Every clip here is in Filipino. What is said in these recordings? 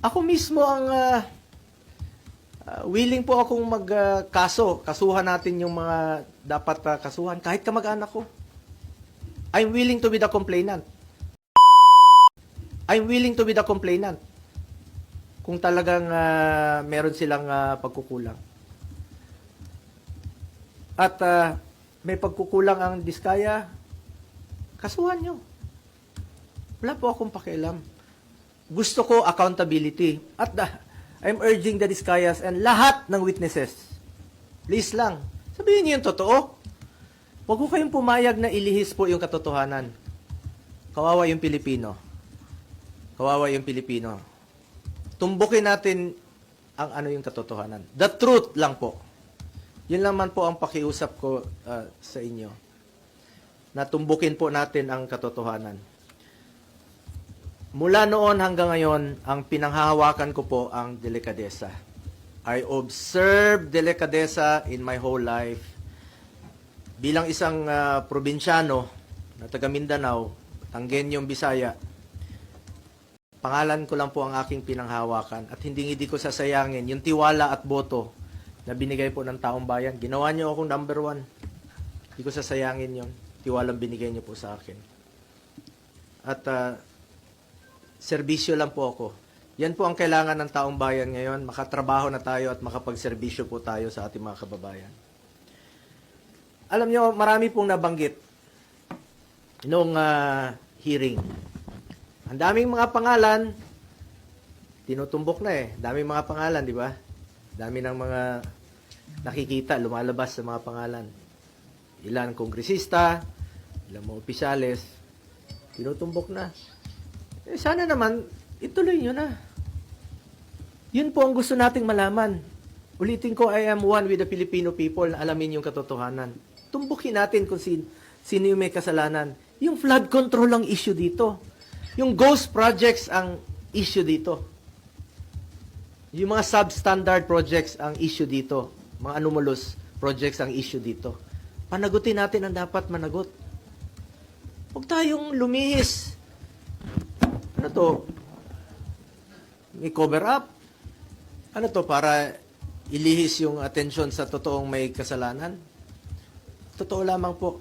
Ako mismo ang willing po akong kasuhan natin yung mga dapat kasuhan, kahit kamag-anak ko. I'm willing to be the complainant. I'm willing to be the complainant. Kung talagang meron silang pagkukulang. At may pagkukulang ang Diskaya, kasuhan nyo. Wala po akong pakialam. Gusto ko accountability. At I'm urging the Diskayas and lahat ng witnesses. Please lang, sabihin niyo yung totoo. Huwag ko kayong pumayag na ilihis po yung katotohanan. Kawawa yung Pilipino. Kawawa yung Pilipino. Tumbukin natin ang ano yung katotohanan. The truth lang po. Yun naman po ang pakiusap ko sa inyo. Na tumbukin po natin ang katotohanan. Mula noon hanggang ngayon, ang pinanghahawakan ko po ang delikadesa. I observe delikadesa in my whole life. Bilang isang probinsyano na taga Mindanao, Tanggenyong Bisaya, pangalan ko lang po ang aking pinanghahawakan at hindi ko sasayangin yung tiwala at boto na binigay po ng taong bayan. Ginawa niyo akong number 1. Hindi ko sasayangin yon. Tiwalang binigay niyo po sa akin. At serbisyo lang po ako. Yan po ang kailangan ng taong bayan ngayon. Makatrabaho na tayo at makapagserbisyo po tayo sa ating mga kababayan. Alam nyo, marami pong nabanggit noong hearing. Ang daming mga pangalan, tinutumbok na eh. Daming mga pangalan, di ba? Dami ng mga nakikita, lumalabas sa mga pangalan. Ilan kongresista, ilan mga opisyales, tinutumbok na. Eh, sana naman, ituloy nyo na. Yun po ang gusto nating malaman. Ulitin ko, I am one with the Filipino people na alamin yung katotohanan. Tumbukin natin kung sino yung may kasalanan. Yung flood control ang issue dito. Yung ghost projects ang issue dito. Yung mga substandard projects ang issue dito. Mga anomalous projects ang issue dito. Panagutin natin ang dapat managot. Huwag tayong lumihis. Ano to? May cover up? Ano to? Para ilihis yung atensyon sa totoong may kasalanan? Totoo lamang po.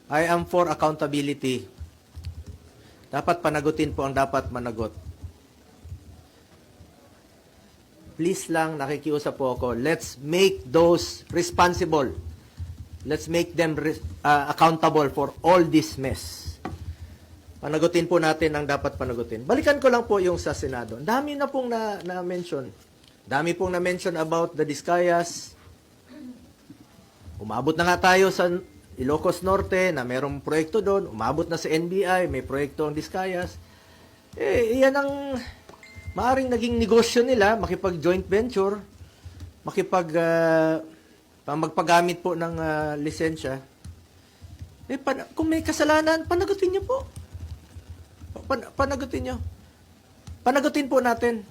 I am for accountability. Dapat panagutin po ang dapat managot. Please lang, nakikiusap po ako, let's make those responsible. Let's make them accountable for all this mess. Panagutin po natin ang dapat panagutin. Balikan ko lang po yung sa Senado. Dami na pong na-mention. Dami pong na-mention about the Diskayas. Umabot na nga tayo sa Ilocos Norte na merong proyekto doon. Umabot na sa NBI, may proyekto ang Diskayas. Eh, yan ang maaring naging negosyo nila, makipag-joint venture, magpagamit po ng lisensya. Eh, kung may kasalanan, panagutin niyo po. Panagutin nyo. Panagutin po natin.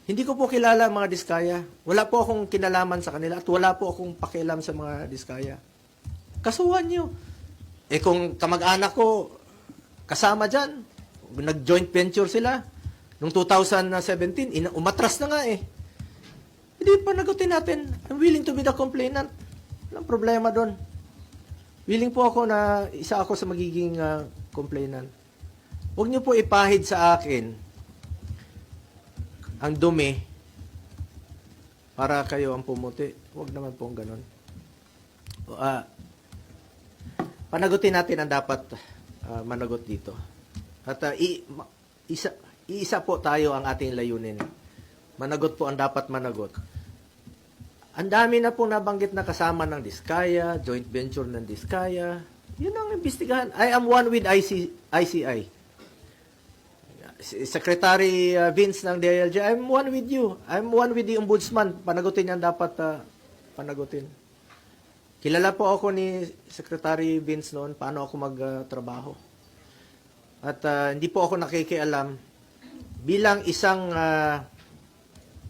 Hindi ko po kilala ang mga Diskaya. Wala po akong kinalaman sa kanila at wala po akong pakialam sa mga Diskaya. Kasuhan nyo. Eh kung kamag-anak ko kasama dyan, nag-joint venture sila, noong 2017, umatras na nga eh. Hindi panagutin natin. I'm willing to be the complainant. Walang problema doon. Willing po ako na isa ako sa magiging complainant. Huwag niyo po ipahid sa akin ang dumi para kayo ang pumuti. Huwag naman pong ganon. Panagutin natin ang dapat managot dito. At iisa po tayo ang ating layunin. Managot po ang dapat managot. Ang dami na pong nabanggit na kasama ng Diskaya, joint venture ng Diskaya. Yun ang imbestigahan. I am one with ICI. Secretary Vince ng DILG, I'm one with you. I'm one with the Ombudsman. Panagutin yan dapat panagutin. Kilala po ako ni Secretary Vince noon paano ako magtrabaho. At hindi po ako nakikialam bilang isang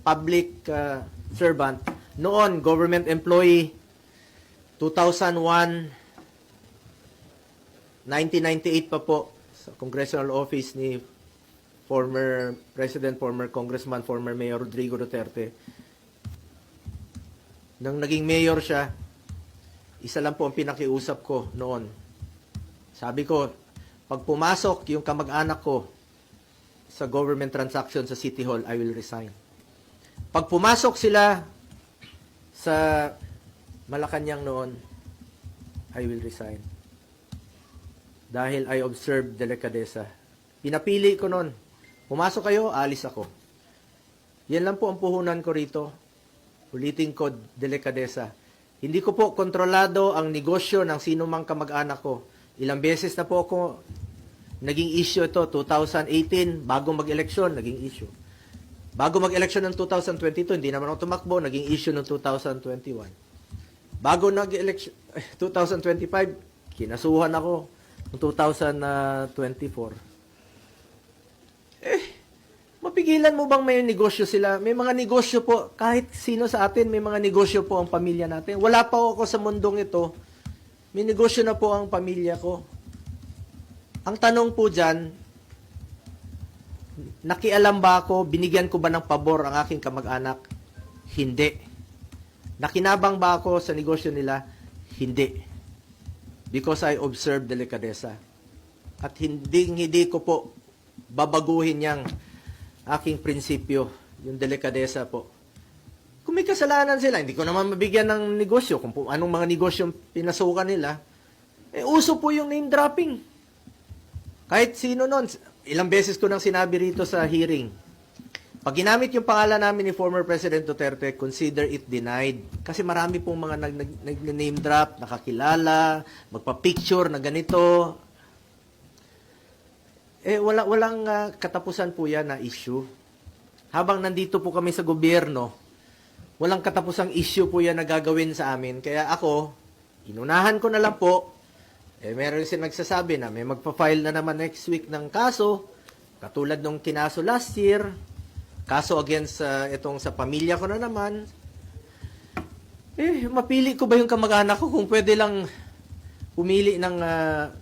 public servant. Noon, government employee, 2001, 1998 pa po, sa congressional office ni former President, former Congressman, former Mayor Rodrigo Duterte. Nang naging mayor siya, isa lang po ang pinakiusap ko noon. Sabi ko, pag pumasok yung kamag-anak ko sa government transaction sa City Hall, I will resign. Pag pumasok sila sa Malacanang noon, I will resign. Dahil I observed delikadesa. Pinapili ko noon. Pumasok kayo, alis ako. Yan lang po ang puhunan ko rito. Ulitin ko, delikadesa. Hindi ko po kontrolado ang negosyo ng sino mang kamag-anak ko. Ilang beses na po ako naging issue ito. 2018, bago mag-eleksyon, naging issue. Bago mag-eleksyon ng 2022, hindi naman ako tumakbo, naging issue ng 2021. Bago nag-eleksyon, 2025, kinasuhan ako ng 2024. Mapigilan mo bang may negosyo sila? May mga negosyo po, kahit sino sa atin, may mga negosyo po ang pamilya natin. Wala pa ako sa mundong ito, may negosyo na po ang pamilya ko. Ang tanong po dyan, nakialam ba ako, binigyan ko ba ng pabor ang aking kamag-anak? Hindi. Nakinabang ba ako sa negosyo nila? Hindi. Because I observed delikadesa. At hindi ko po babaguhin yang aking prinsipyo, yung delikadesa po. Kung may kasalanan sila, hindi ko naman mabigyan ng negosyo, kung anong mga negosyo pinasukan nila, uso po yung name dropping. Kahit sino nun, ilang beses ko nang sinabi rito sa hearing, pag ginamit yung pangalan namin ni former President Duterte, consider it denied. Kasi marami pong mga nag-name drop, nakakilala, magpa-picture na ganito. Walang katapusan po yan na issue. Habang nandito po kami sa gobyerno, walang katapusang issue po yan na gagawin sa amin. Kaya ako, inunahan ko na lang po. Meron silang nagsasabi na may magpa-file na naman next week ng kaso, katulad nung kinaso last year, kaso against itong sa pamilya ko na naman. Mapili ko ba yung kamag-anak ko? Kung pwede lang pumili ng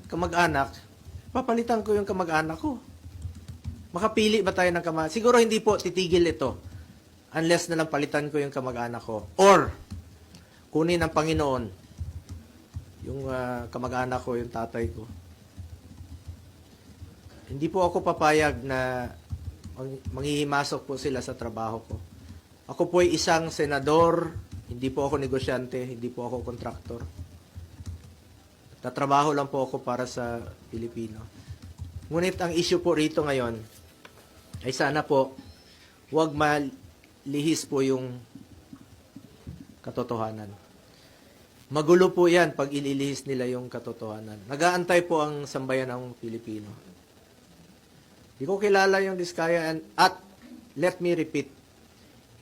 kamag-anak, papalitan ko yung kamag-anak ko. Makapili ba tayo ng kamag-anak? Siguro hindi po titigil ito unless na lang palitan ko yung kamag-anak ko. Or, kunin ng Panginoon yung kamag-anak ko, yung tatay ko. Hindi po ako papayag na manghihimasok po sila sa trabaho ko. Ako po ay isang senador, hindi po ako negosyante, hindi po ako kontraktor. Tatrabaho lang po ako para sa Pilipino. Ngunit ang issue po rito ngayon ay sana po huwag malihis po yung katotohanan. Magulo po yan pag ililihis nila yung katotohanan. Nag-aantay po ang sambayan ng Pilipino. Hindi ko kilala yung Diskaya at let me repeat,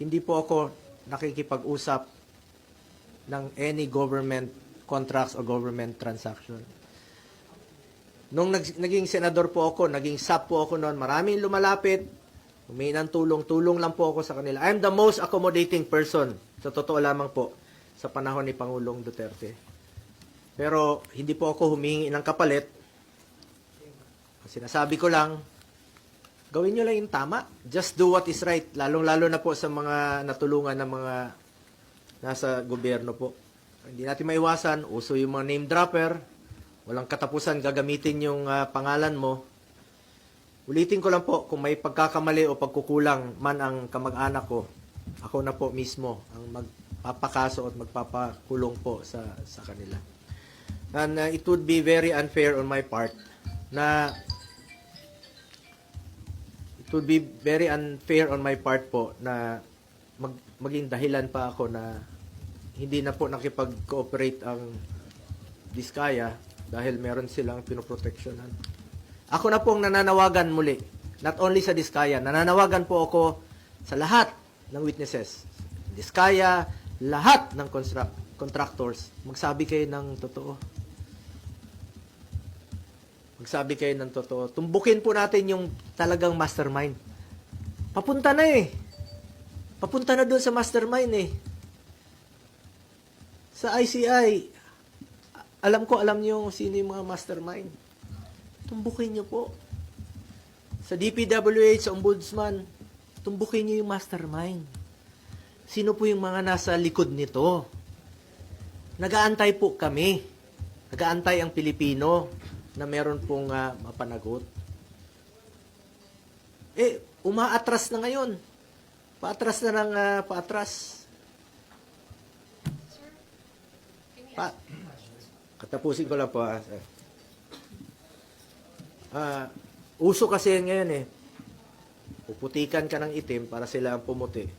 hindi po ako nakikipag-usap ng any government contracts o government transaction. Nung naging senador po ako, naging SAP po ako noon, maraming lumalapit, humingi ng tulong lang po ako sa kanila. I'm the most accommodating person, sa totoo lamang po, sa panahon ni Pangulong Duterte. Pero hindi po ako humingi ng kapalit. Sinasabi ko lang, gawin nyo lang yung tama. Just do what is right. Lalong-lalo na po sa mga natulungan ng mga nasa gobyerno po. Hindi natin maiwasan, uso yung mga name dropper, walang katapusan gagamitin yung pangalan mo. Ulitin ko lang po, kung may pagkakamali o pagkukulang man ang kamag-anak ko, ako na po mismo ang magpapakaso at magpapakulong po sa kanila. And it would be very unfair on my part na po na maging dahilan pa ako na hindi na po nakipag-cooperate ang Diskaya dahil meron silang pinoproteksyonan. Ako na pong nananawagan muli, not only sa Diskaya, nananawagan po ako sa lahat ng witnesses. Diskaya, lahat ng contractors, magsabi kayo ng totoo. Magsabi kayo ng totoo. Tumbukin po natin yung talagang mastermind. Papunta na eh. Papunta na doon sa mastermind eh. Sa ICI, alam niyo sino yung mga mastermind. Tumbukin niyo po. Sa DPWH, sa Ombudsman, tumbukin niyo yung mastermind. Sino po yung mga nasa likod nito? Nagaantay po kami. Nagaantay ang Pilipino na meron pong mapanagot. Umaatras na ngayon. Paatras na ng paatras. Katapusin ko lang po. Uso kasi ngayon puputikan ka ng itim para sila ang pumuti.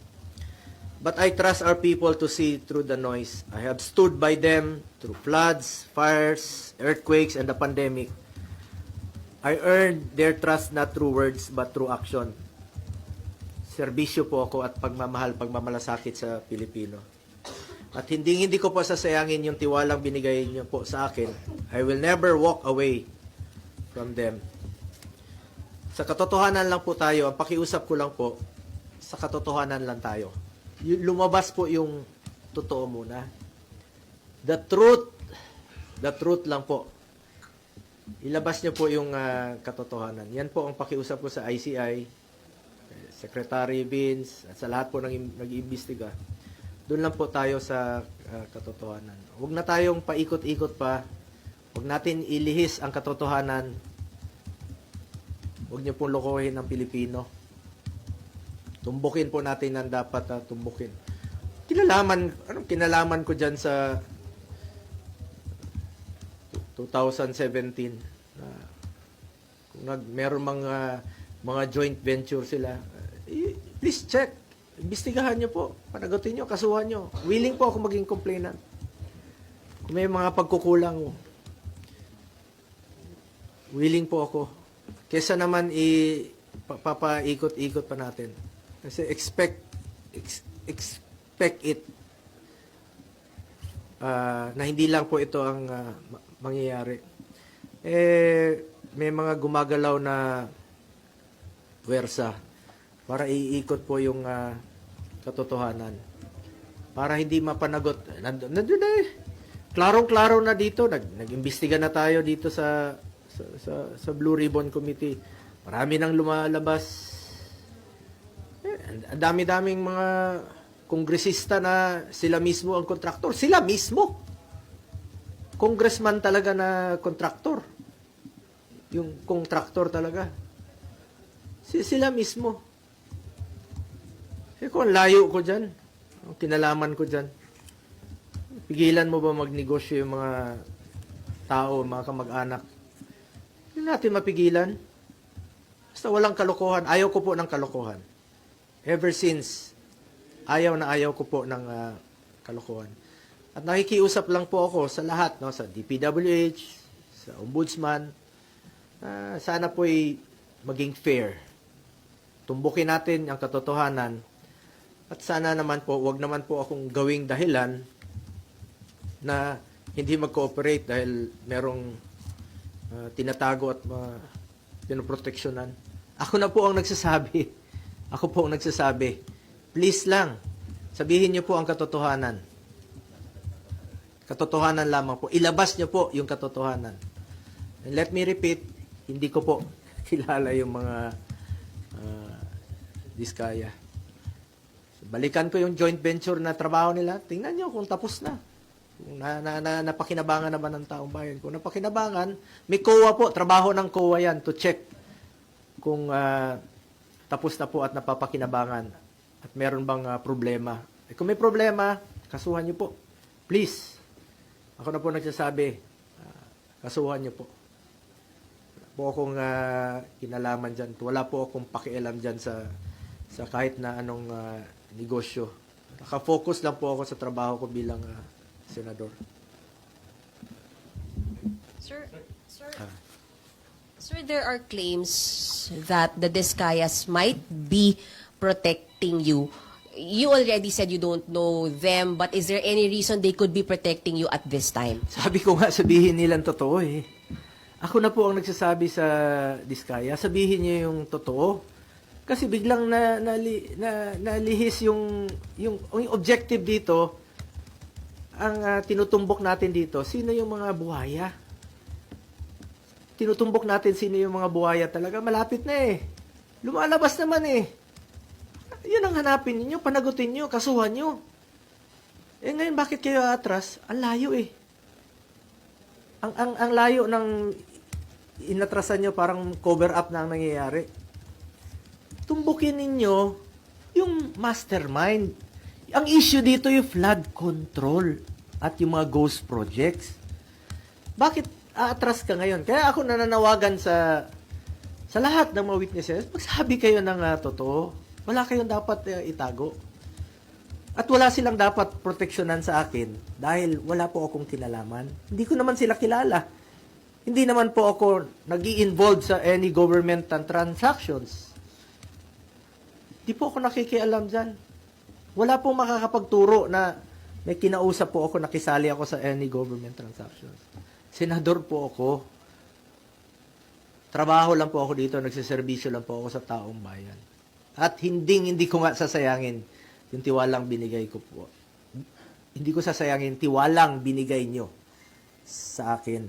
But I trust our people to see through the noise. I have stood by them through floods, fires, earthquakes, and the pandemic. I earned their trust not through words but through action. Serbisyo po ako at pagmamahal, pagmamalasakit sa Pilipino. At hindi ko po sasayangin yung tiwalang binigay niyo po sa akin. I will never walk away from them. Sa katotohanan lang po tayo, ang pakiusap ko lang po, sa katotohanan lang tayo. Lumabas po yung totoo muna. The truth lang po. Ilabas niyo po yung katotohanan. Yan po ang pakiusap ko sa ICI, Secretary Vince, at sa lahat po ng nag-iimbestiga. Doon lang po tayo sa katotohanan. Huwag na tayong paikot-ikot pa. Huwag natin ilihis ang katotohanan. Huwag niyo pong lokohin ang Pilipino. Tumbukin po natin ang dapat tumbukin. Anong kinalaman ko dyan sa 2017? Kung meron mga joint venture sila, please check. Imbestigahan nyo po. Panagutin nyo, kasuhan nyo. Willing po ako maging complainant. Kung may mga pagkukulang, willing po ako. Kesa naman papaikot-ikot pa natin. Kasi expect it na hindi lang po ito ang mangyayari. May mga gumagalaw na puwersa para iikot po yung katotohanan. Para hindi mapanagot. Nandun na Klarong-klaro na dito. Nag-imbestiga na tayo dito sa Blue Ribbon Committee. Marami nang lumalabas. Ang dami-daming mga kongresista na sila mismo ang kontraktor. Sila mismo. Congressman talaga na kontraktor. Yung kontraktor talaga. Sila mismo. Kung layo ko dyan, ang kinalaman ko dyan, pigilan mo ba magnegosyo yung mga tao, mga kamag-anak? Hindi natin mapigilan. Basta walang kalokohan. Ayaw ko po ng kalokohan. Ever since, ayaw ko po ng kalokohan. At nakikiusap lang po ako sa lahat, sa DPWH, sa Ombudsman, sana po'y maging fair. Tumbukin natin ang katotohanan. At sana naman po, wag naman po akong gawing dahilan na hindi mag-cooperate dahil merong tinatago at pinoproteksyonan. Ako na po ang nagsasabi. Ako po ang nagsasabi. Please lang, sabihin niyo po ang katotohanan. Katotohanan lamang po. Ilabas niyo po yung katotohanan. And let me repeat, hindi ko po kilala yung mga diskaya. Balikan ko yung joint venture na trabaho nila. Tingnan nyo kung tapos na. Kung napakinabangan naman ng taong bayan. Kung napakinabangan, may COA po. Trabaho ng COA yan to check kung tapos na po at napapakinabangan. At meron bang problema. Kung may problema, kasuhan nyo po. Please. Ako na po nagsasabi, kasuhan nyo po. Wala po akong kinalaman dyan. Wala po akong pakialam dyan sa kahit na anong negosyo. Naka-focus lang po ako sa trabaho ko bilang senador. Sir, there are claims that the Discayas might be protecting you. You already said you don't know them, but is there any reason they could be protecting you at this time? Sabi ko nga, sabihin nilang totoo eh. Ako na po ang nagsasabi sa Diskaya, sabihin niyo yung totoo. Kasi biglang nalihis yung objective dito, ang tinutumbok natin dito, sino yung mga buhaya? Tinutumbok natin sino yung mga buhaya talaga, malapit na eh. Lumalabas naman eh. Yun ang hanapin ninyo, panagutin nyo, kasuhan nyo. Eh ngayon, bakit kayo atras? Ang layo eh. Ang layo ng inatrasan nyo, parang cover up na ang nangyayari. Tumbukin ninyo yung mastermind. Ang issue dito yung flood control at yung mga ghost projects. Bakit aatras ka ngayon? Kaya ako nananawagan sa lahat ng mga witnesses, magsabi kayo ng totoo. Wala kayong dapat itago. At wala silang dapat proteksyonan sa akin dahil wala po akong kinalaman. Hindi ko naman sila kilala. Hindi naman po ako nag-i-involve sa any government transactions. Hindi po ako nakikialam dyan. Wala pong makakapagturo na may kinausap po ako, nakisali ako sa any government transactions. Senador po ako. Trabaho lang po ako dito, nagsiservisyo lang po ako sa taong bayan. At hindi ko nga sasayangin yung tiwalang binigay ko po. Hindi ko sasayangin tiwalang binigay nyo sa akin.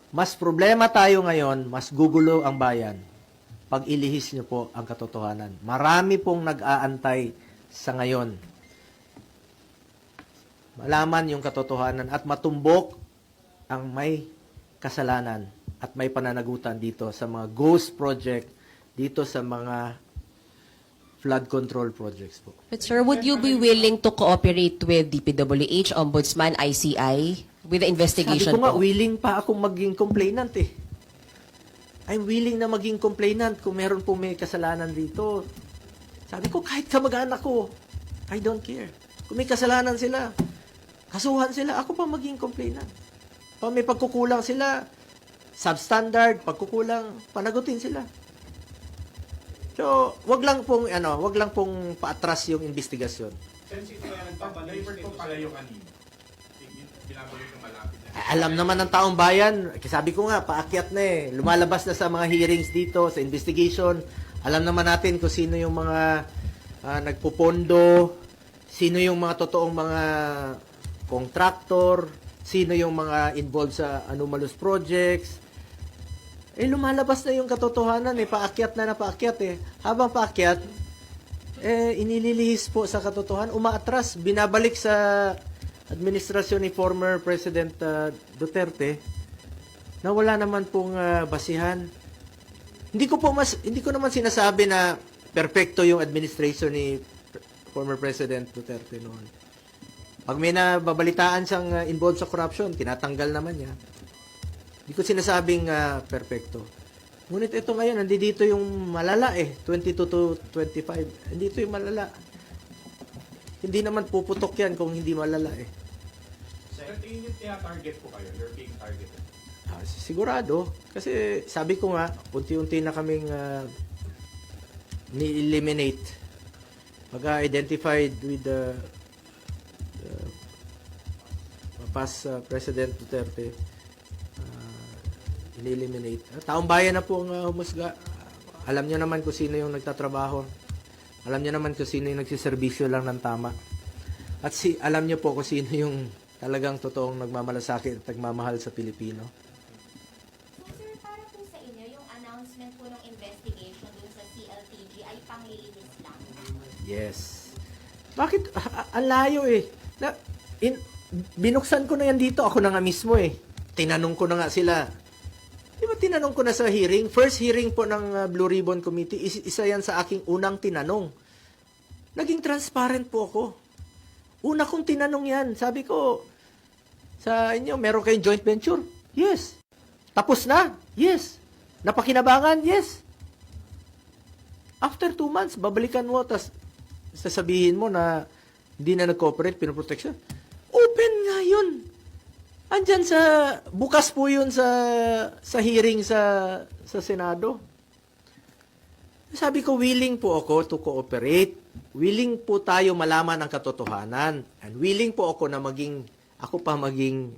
Mas problema tayo ngayon, mas gugulo ang bayan pag ilihis nyo po ang katotohanan. Marami pong nag-aantay sa ngayon. Malaman yung katotohanan at matumbok ang may kasalanan at may pananagutan dito sa mga ghost project, dito sa mga flood control projects po. But sir, would you be willing to cooperate with DPWH, Ombudsman, ICI with the Sabi investigation ko nga, po? willing pa akong maging complainant eh. I'm willing na maging complainant kung meron po may kasalanan dito. Sabi ko, kahit kamag-anak ko, I don't care. Kung may kasalanan sila, kasuhan sila, ako pa maging complainant. Pag may pagkukulang sila, substandard, pagkukulang, panagutin sila. So, wag lang pong paatras yung investigasyon. Since ito kaya nagpapalipert po pala yung kanina. Binabalik yung malapit na. Alam naman ng taong bayan, sabi ko nga, paakyat na eh. Lumalabas na sa mga hearings dito, sa investigation. Alam naman natin kung sino yung mga nagpupondo, sino yung mga totoong mga contractor, sino yung mga involved sa anomalous projects. Eh, lumalabas na yung katotohanan eh. Paakyat na paakyat eh. Habang paakyat, inililihis po sa katotohanan. Umaatras, binabalik sa administrasyon ni former President Duterte na wala naman pong basihan. Hindi ko naman sinasabi na perpekto yung administration ni former President Duterte noon. Pag may nababalitaan siyang involved sa corruption, tinatanggal naman niya. Hindi ko sinasabing perpekto. Ngunit ito ngayon, nandito yung malala eh. 22 to 25. Nandito yung malala. Hindi naman puputok yan kung hindi malala eh. Sa tingin yung tina-target po kayo, you're being targeted. Sigurado. Kasi sabi ko nga, unti-unti na kaming ni-eliminate. Pag-identified with the past President Duterte, eliminate. Taong bayan na po ang humusga. Alam nyo naman kung sino yung nagtatrabaho. Alam nyo naman kung sino yung nagsiservisyo lang ng tama. At alam nyo po kung sino yung talagang totoong nagmamalasakit at nagmamahal sa Pilipino. So, sir, para po sa inyo, yung announcement po ng investigation dun sa CLTG ay panglilinis lang. Yes. Bakit? Ang layo eh. Binuksan ko na yan dito. Ako na nga mismo eh. Tinanong ko na nga sila. Di ba tinanong ko na sa hearing? First hearing po ng Blue Ribbon Committee, isa yan sa aking unang tinanong. Naging transparent po ako. Una kong tinanong yan. Sabi ko, sa inyo, meron kayong joint venture? Yes. Tapos na? Yes. Napakinabangan? Yes. After 2 months, babalikan mo, tas sasabihin mo na hindi na nag-cooperate, pinoprotection. Open nga yun. Andyan bukas po yun sa hearing sa Senado. Sabi ko, willing po ako to cooperate. Willing po tayo malaman ang katotohanan. And willing po ako na ako pa maging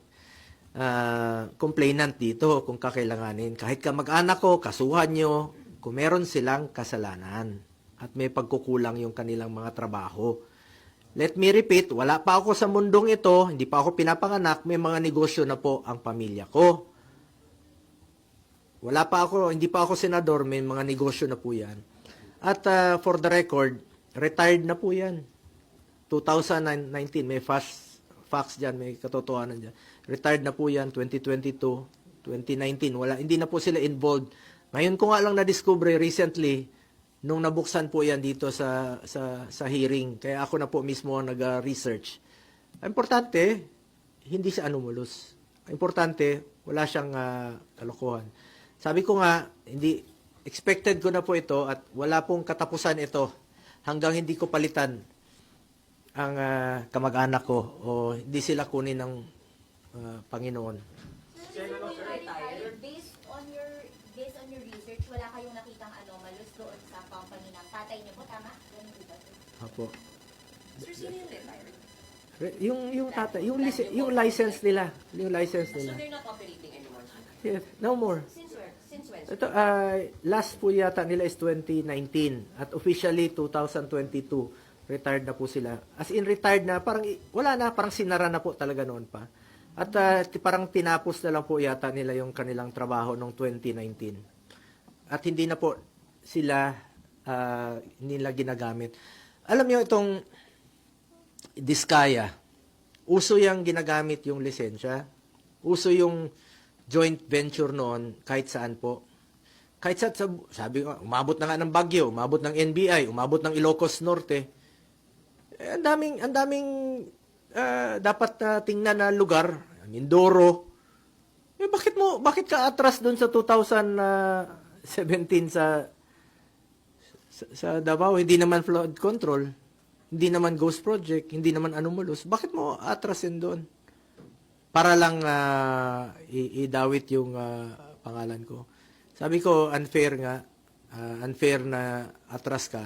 complainant dito kung kakailanganin. Kahit kamag-anak ko, kasuhan nyo, kung meron silang kasalanan at may pagkukulang yung kanilang mga trabaho. Let me repeat, wala pa ako sa mundong ito, hindi pa ako pinapanganak, may mga negosyo na po ang pamilya ko. Hindi pa ako senador, may mga negosyo na po yan. At for the record, retired na po yan. 2019, may facts dyan, may katotohanan dyan. Retired na po yan, 2022, 2019, hindi na po sila involved. Ngayon ko nga lang na-discover recently, nung nabuksan po yan dito sa hearing, kaya ako na po mismo ang nag-research. Importante, hindi siya anomalous. Importante, wala siyang kalokohan. Sabi ko nga, expected ko na po ito at wala pong katapusan ito hanggang hindi ko palitan ang kamag-anak ko o hindi sila kunin ng Panginoon. Based on your research, wala kayong nakitang anomalous doon sa company ng tatay niyo po, tama? Ganun po ba? Apo. Sir, sino yung retired? Yung tata, yung license nila, So they're not operating anymore? Yes, no more. Since where? Since when? Ito, last po yata nila is 2019 at officially 2022 retired na po sila. As in retired na, parang wala na, parang sinara na po talaga noon pa. At parang tinapos na lang po yata nila yung kanilang trabaho noong 2019. At hindi na po sila hindi nila ginagamit. Alam niyo itong Diskaya, uso yung ginagamit yung lisensya. Uso yung joint venture noon kahit saan po. Kahit sabi ko, umabot na nga ng Baguio, umabot ng NBI, umabot ng Ilocos Norte. Ang daming dapat tingnan na lugar, Mindoro. Bakit ka atras doon sa 2017 sa Davao? Hindi naman flood control, hindi naman ghost project, hindi naman anomalous. Bakit mo atrasin doon? Para lang idawit yung pangalan ko. Sabi ko, unfair nga. Unfair na atras ka.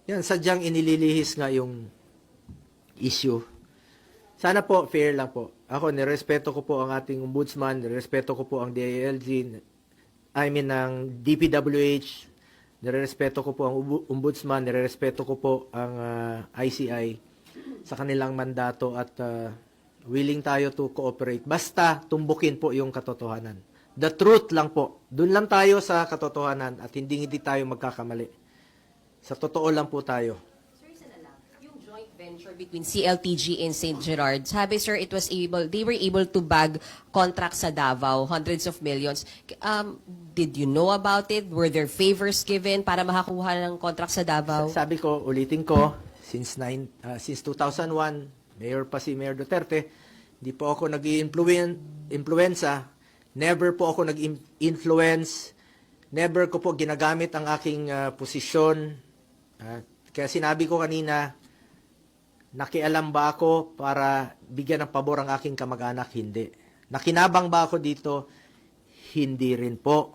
Yan, sadyang inililihis nga yung issue. Sana po, fair lang po. Ako, nirespeto ko po ang ating ombudsman, nirespeto ko po ang DILG, ang DPWH, nirespeto ko po ang ombudsman, nirespeto ko po ang ICI sa kanilang mandato at willing tayo to cooperate. Basta tumbukin po yung katotohanan. The truth lang po. Doon lang tayo sa katotohanan at hindi tayo magkakamali. Sa totoo lang po tayo. Sir, isa na lang. Yung joint venture between CLTG and St. Gerard, sabi sir, they were able to bag contracts sa Davao, hundreds of millions. Did you know about it? Were there favors given para makakuha ng contract sa Davao? Sabi ko, ulitin ko, since 2001, Mayor pa si Mayor Duterte, hindi po ako nag-influenza, never po ako nag-influence, never ko po ginagamit ang aking posisyon. Kaya sinabi ko kanina, nakialam ba ako para bigyan ng pabor ang aking kamag-anak? Hindi. Nakinabang ba ako dito? Hindi rin po.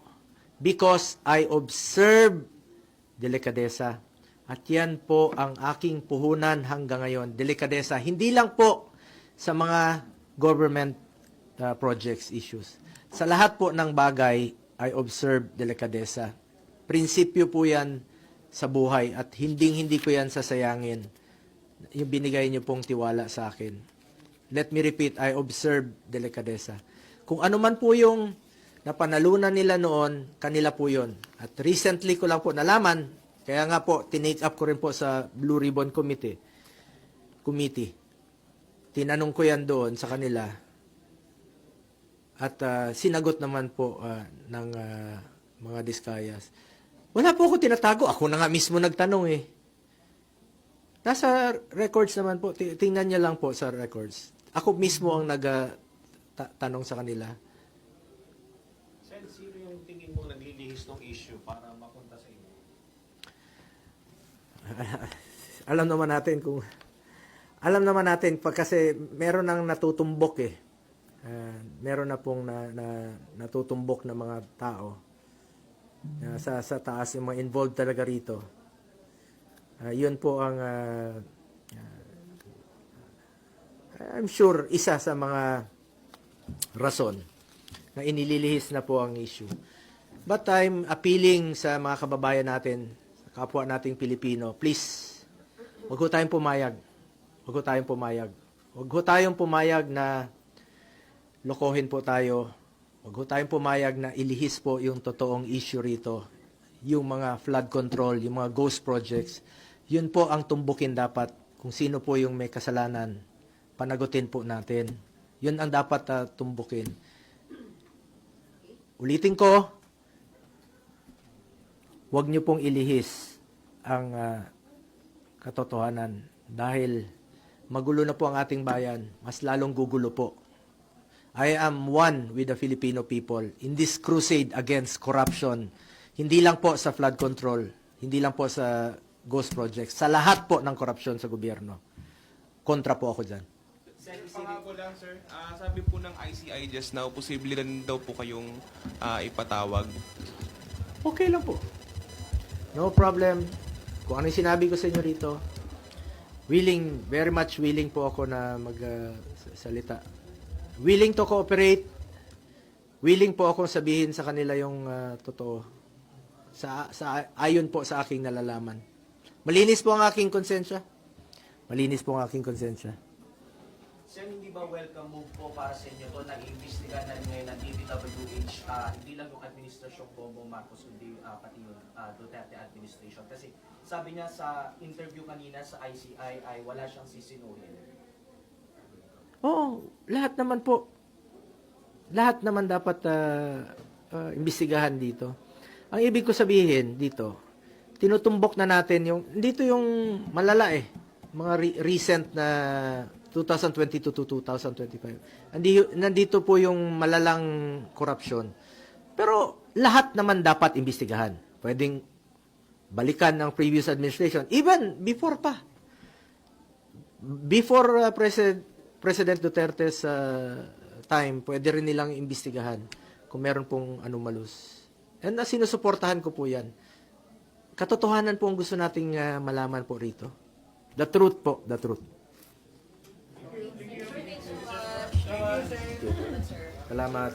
Because I observe delikadesa. At yan po ang aking puhunan hanggang ngayon. Delikadesa. Hindi lang po sa mga government projects issues. Sa lahat po ng bagay, I observe delikadesa. Prinsipyo po yan sa buhay at hindi ko yan sasayangin. Yung binigay niyo pong tiwala sa akin. Let me repeat, I observe delikadesa. Kung ano man po yung napanalunan nila noon, kanila po yun. At recently ko lang po nalaman, kaya nga po, tinake up ko rin po sa Blue Ribbon Committee. Tinanong ko yan doon sa kanila. At sinagot naman po ng mga Diskayas. Wala po ako tinatago. Ako na nga mismo nagtanong eh. Nasa records naman po. Tingnan niya lang po sa records. Ako mismo ang nagtanong sa kanila. Sen, sino yung tingin mo naglilihis ng issue para mapunta sa inyo? Alam naman natin kasi meron nang natutumbok eh. Meron na pong natutumbok na mga tao sa taas, yung mga involved talaga rito. Yun po ang I'm sure isa sa mga rason na inililihis na po ang issue. But I'm appealing sa mga kababayan natin, sa kapwa nating Pilipino, please, wag ho tayong pumayag. Wag ho tayong pumayag. Wag ho tayong pumayag na lokohin po tayo. Wag ho tayong pumayag na ilihis po yung totoong issue rito. yung mga flood control, yung mga ghost projects, yun po ang tumbukin dapat. Kung sino po yung may kasalanan, panagutin po natin. Yun ang dapat tumbukin. Ulitin ko, huwag niyo pong ilihis ang katotohanan dahil magulo na po ang ating bayan, mas lalong gugulo po. I am one with the Filipino people in this crusade against corruption. Hindi lang po sa flood control, hindi lang po sa ghost projects, sa lahat po ng korupsyon sa gobyerno. Kontra po ako dyan. Pangako lang, sir. Sabi po ng ICI just now, posible rin daw po kayong ipatawag. Okay lang po. No problem. Kung ano yung sinabi ko sa inyo rito, willing, very much willing po ako na magsalita. Willing to cooperate. Willing po akong sabihin sa kanila yung totoo. Ayon po sa aking nalalaman. Malinis po ang aking konsensya. Malinis po ang aking konsensya. Sen, hindi ba welcome move po para sa inyo to na iimbestigahan na ngayon ng DPWH, hindi lang yung administrasyong Bongbong Marcos, kundi pati yung Duterte administration? Kasi sabi niya sa interview kanina sa ICI ay wala siyang sisinuhin. Oo, lahat naman po. Lahat naman dapat imbestigahan dito. Ang ibig ko sabihin dito, tinutumbok na natin yung, dito yung malala mga recent na 2022 to 2025. Nandito po yung malalang korupsyon. Pero lahat naman dapat imbestigahan. Pwedeng balikan ng previous administration. Even before pa. Before President Duterte's time, pwede rin nilang imbestigahan kung meron pong anomalous. And sinusuportahan ko po yan. Katotohanan po ang gusto nating malaman po rito. The truth po, the truth. Salamat.